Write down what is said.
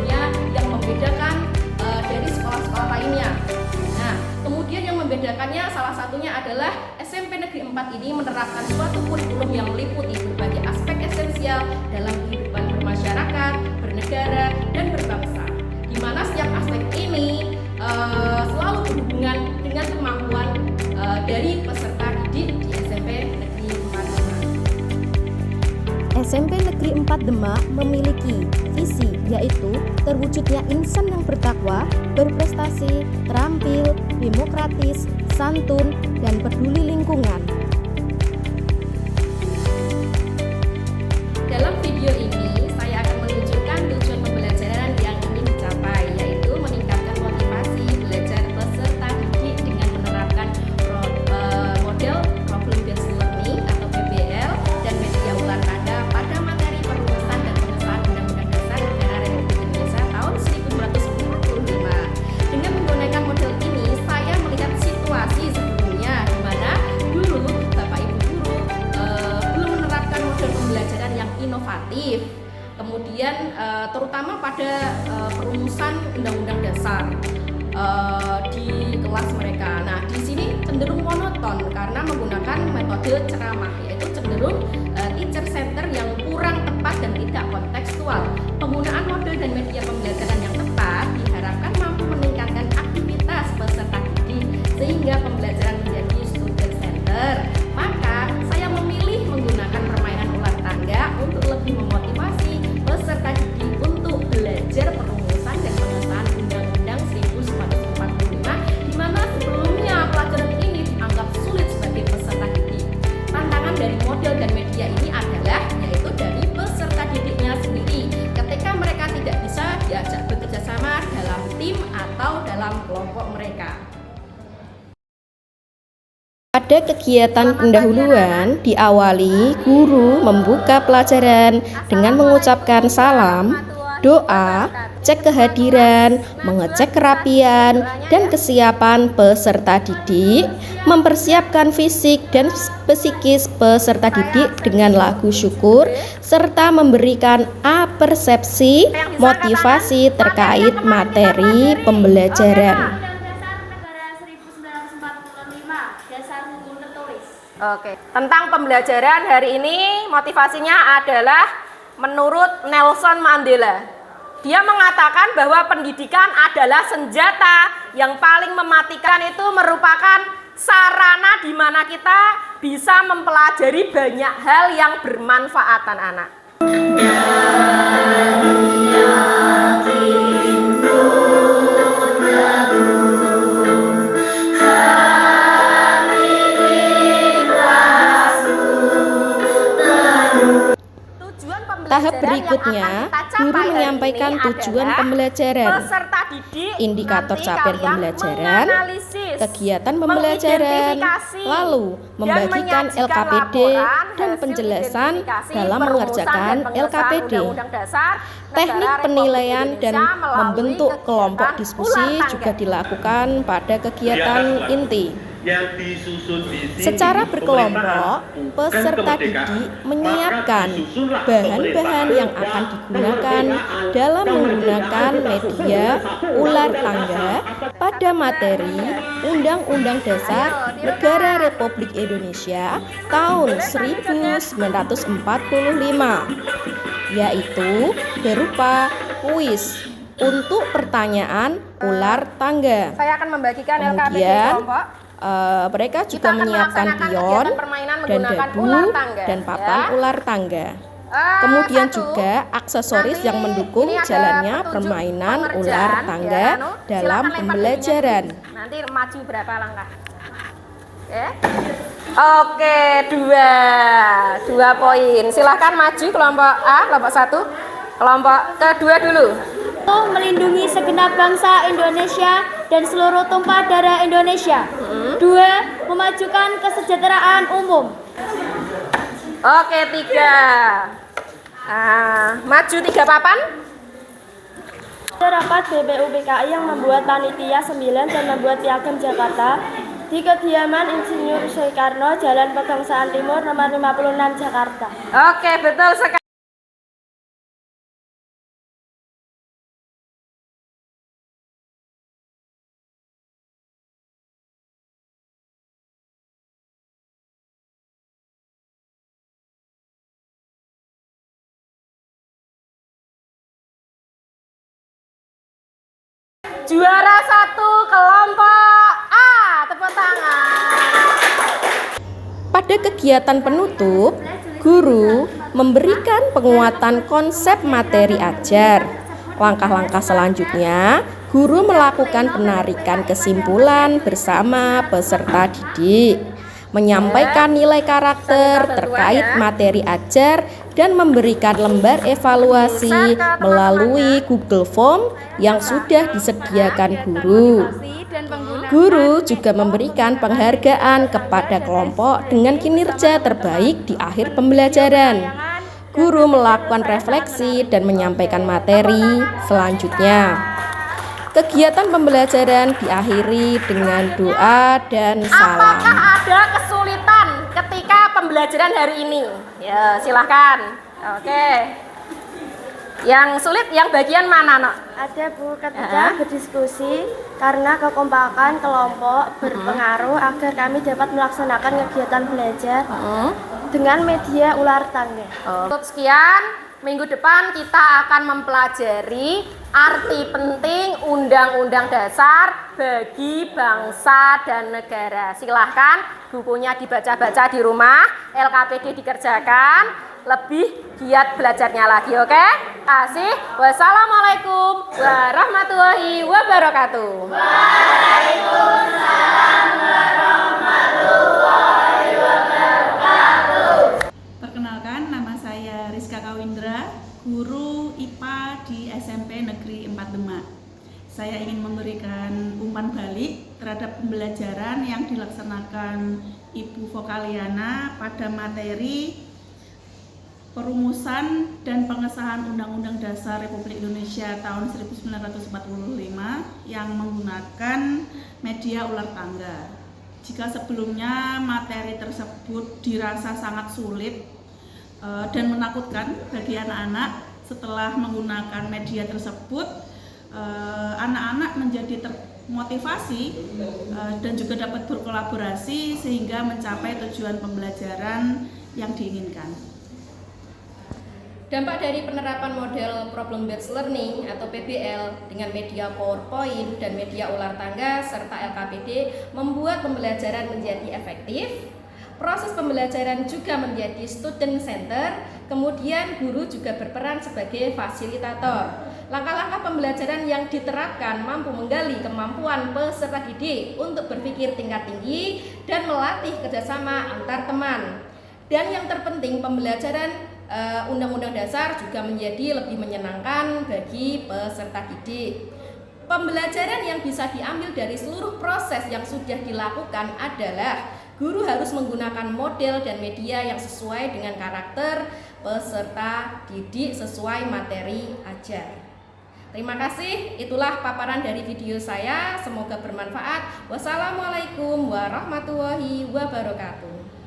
sebetulnya yang membedakan dari sekolah-sekolah lainnya. Nah, kemudian yang membedakannya salah satunya adalah SMP Negeri 4 ini menerapkan suatu kurikulum yang meliputi berbagai aspek esensial dalam kehidupan bermasyarakat, bernegara, dan berbangsa, di mana setiap aspek ini selalu berhubungan dengan kemampuan dari peserta didik di SMP Negeri 4 Demak. SMP Negeri 4 Demak memiliki visi, yaitu terwujudnya insan yang bertakwa, berprestasi, terampil, demokratis, santun, dan peduli lingkungan. Dalam video ini, saya akan menunjukkan tujuan pembelajaran yang ingin dicapai, yaitu meningkatkan motivasi belajar peserta didik dengan menerapkan model Problem Based Learning atau PBL dan media ular tanda pada materi perumusan dan pengesahan Undang-Undang Dasar Negara Republik Indonesia tahun 1945. Dengan menggunakan model ini, saya melihat situasi sebelumnya di mana dulu Bapak Ibu guru belum menerapkan model pembelajaran yang inovatif, kemudian terutama pada perumusan Undang-Undang Dasar di kelas mereka. Nah, di sini cenderung monoton karena menggunakan metode ceramah, yaitu cenderung teacher center yang kurang tepat dan tidak kontekstual. Penggunaan model dan media pembelajaran yang tepat diharapkan mampu meningkatkan aktivitas peserta didik sehingga pembelajaran menjadi student center. Maka saya memilih menggunakan permainan ular tangga untuk lebih memotivasi peserta didik untuk belajar perumusan dan pengesahan Undang-Undang 1945, di mana sebelumnya pelajaran ini dianggap sulit sebagai peserta didik. Tantangan dari model dan media ini adalah yaitu dari peserta didiknya sendiri ketika mereka tidak bisa diajak bekerja sama dalam tim atau dalam kelompok mereka. Pada kegiatan pendahuluan diawali guru membuka pelajaran dengan mengucapkan salam, doa, cek kehadiran, mengecek kerapian dan kesiapan peserta didik, mempersiapkan fisik dan psikis peserta didik dengan lagu syukur, serta memberikan persepsi motivasi terkait materi pembelajaran. Oke, tentang pembelajaran hari ini motivasinya adalah menurut Nelson Mandela. Dia mengatakan bahwa pendidikan adalah senjata yang paling mematikan, itu merupakan sarana di mana kita bisa mempelajari banyak hal yang bermanfaat anak-anak. Tahap berikutnya, guru menyampaikan tujuan pembelajaran, indikator capaian pembelajaran, kegiatan pembelajaran, lalu membagikan LKPD dan penjelasan dalam mengerjakan LKPD. Teknik penilaian dan membentuk kelompok diskusi juga dilakukan pada kegiatan inti. Secara berkelompok, peserta didik menyiapkan bahan-bahan yang akan digunakan dalam menggunakan media ular tangga pada materi Undang-Undang Dasar Negara Republik Indonesia tahun 1945, yaitu berupa kuis untuk pertanyaan ular tangga. Saya akan membagikan LKPD kelompok. Mereka juga menyiapkan pion dan dabu dan papan ular tangga. Kemudian juga aksesoris yang mendukung jalannya permainan ular tangga dalam pembelajaran. Nanti maju berapa langkah? Oke, dua poin. Silahkan maju kelompok A, kelompok 1, kelompok kedua dulu. Melindungi segenap bangsa Indonesia dan seluruh tumpah darah Indonesia. 2. Memajukan kesejahteraan umum. Oke, 3. Maju 3 papan. Rapat BPUPKI yang membuat panitia 9 dan membuat piagam Jakarta di kediaman Insinyur Soekarno, Jalan Pegangsaan Timur, nomor 56, Jakarta. Oke, betul sekali. Juara 1 kelompok A, tepuk tangan. Pada kegiatan penutup, guru memberikan penguatan konsep materi ajar. Langkah-langkah selanjutnya, guru melakukan penarikan kesimpulan bersama peserta didik, menyampaikan nilai karakter terkait materi ajar, dan memberikan lembar evaluasi melalui Google Form yang sudah disediakan guru. Guru juga memberikan penghargaan kepada kelompok dengan kinerja terbaik di akhir pembelajaran. Guru melakukan refleksi dan menyampaikan materi selanjutnya. Kegiatan pembelajaran diakhiri dengan doa dan salam. Apakah ada kesulitan ketika pembelajaran hari ini? Ya, silahkan. Oke. Yang sulit yang bagian mana, Nok? Ada Bu, ketika berdiskusi karena kekompakan kelompok berpengaruh agar kami dapat melaksanakan kegiatan belajar dengan media ular tangga. Cukup sekian, minggu depan kita akan mempelajari arti penting Undang-Undang Dasar bagi bangsa dan negara. Silahkan bukunya dibaca-baca di rumah, LKPD dikerjakan, lebih giat belajarnya lagi, oke? Terima kasih. Wassalamualaikum warahmatullahi wabarakatuh. Waalaikumsalam warahmatullahi wabarakatuh. Perkenalkan, nama saya Rizka Kawindra, guru IPA di SMP Negeri 4 Demak. Saya ingin memberikan umpan balik terhadap pembelajaran yang dilaksanakan Ibu Vokaliana pada materi perumusan dan pengesahan Undang-Undang Dasar Republik Indonesia tahun 1945 yang menggunakan media ular tangga. Jika sebelumnya materi tersebut dirasa sangat sulit dan menakutkan bagi anak-anak, setelah menggunakan media tersebut, anak-anak menjadi termotivasi dan juga dapat berkolaborasi sehingga mencapai tujuan pembelajaran yang diinginkan. Dampak dari penerapan model Problem Based Learning atau PBL dengan media PowerPoint dan media ular tangga serta LKPD membuat pembelajaran menjadi efektif. Proses pembelajaran juga menjadi student center, kemudian guru juga berperan sebagai fasilitator. Langkah-langkah pembelajaran yang diterapkan mampu menggali kemampuan peserta didik untuk berpikir tingkat tinggi dan melatih kerjasama antar teman. Dan yang terpenting, pembelajaran Undang-Undang Dasar juga menjadi lebih menyenangkan bagi peserta didik. Pembelajaran yang bisa diambil dari seluruh proses yang sudah dilakukan adalah guru harus menggunakan model dan media yang sesuai dengan karakter peserta didik sesuai materi ajar. Terima kasih, itulah paparan dari video saya, semoga bermanfaat. Wassalamualaikum warahmatullahi wabarakatuh.